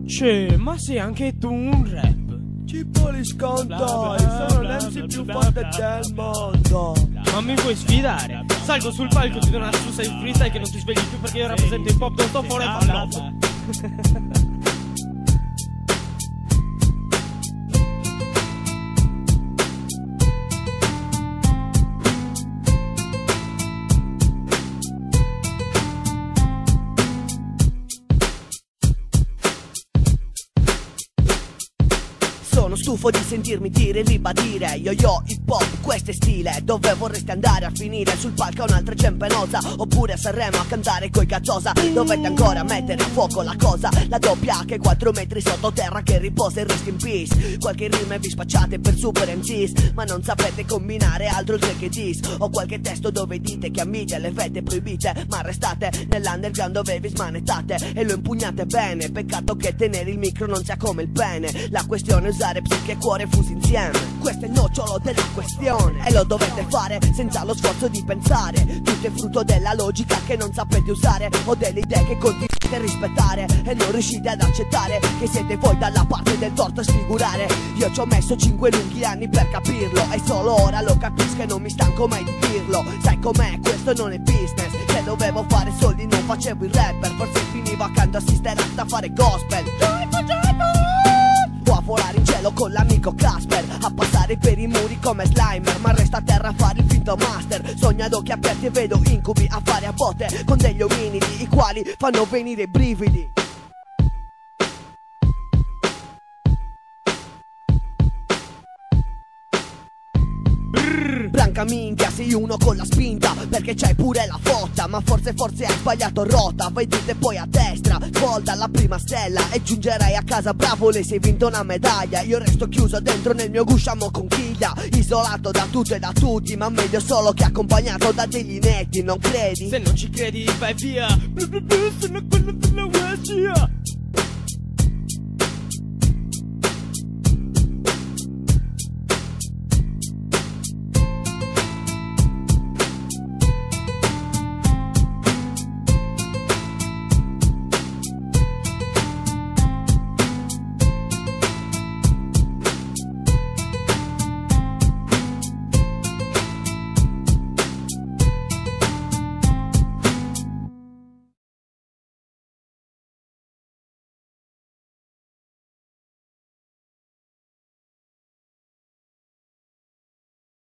Cioè, ma sei anche tu un rap? Ci puoi scontare, sono l'MC più forte del mondo. Ma mi vuoi sfidare? Salgo sul palco, ti do una scusa in freestyle che non ti svegli più perché io rappresento il pop, non sto fuori e fallo. Sono stufo di sentirmi dire e ribadire yo hip hop, questo è stile. Dove vorreste andare a finire? Sul palco a un'altra Cempenosa, oppure a Sanremo a cantare coi Gazzosa? Dovete ancora mettere a fuoco la cosa, la doppia che 4 metri sottoterra che riposa e rest in peace. Qualche rima vi spacciate per super MCs, ma non sapete combinare altro che dis. O qualche testo dove dite che a media le fette proibite, ma restate nell'underground dove vi smanettate e lo impugnate bene. Peccato che tenere il micro non sia come il pene. La questione è usare psiche e cuore fusi insieme. Questo è il nocciolo della questione e lo dovete fare senza lo sforzo di pensare. Tutto è frutto della logica che non sapete usare, o delle idee che continuate a rispettare e non riuscite ad accettare che siete voi dalla parte del torto a sfigurare. Io ci ho messo 5 lunghi anni per capirlo e solo ora lo capisco e non mi stanco mai di dirlo. Sai com'è? Questo non è business. Se dovevo fare soldi non facevo il rapper, forse finivo accanto a Sister Act a fare gospel. O a volare in cielo con l'amico Casper, a passare per i muri come Slimer, ma resta a terra a fare il finto master. Sogno ad occhi aperti e vedo incubi a fare a botte con degli ominidi, i quali fanno venire i brividi. Branca minchia, sei uno con la spinta, perché c'hai pure la fotta, ma forse hai sbagliato rotta. Vai dritta e poi a destra, volta alla prima stella e giungerai a casa bravo, lei sei vinto una medaglia. Io resto chiuso dentro nel mio gusciamo conchiglia, isolato da tutto e da tutti, ma meglio solo che accompagnato da degli inetti, non credi? Se non ci credi vai via, sono quello della West, yeah.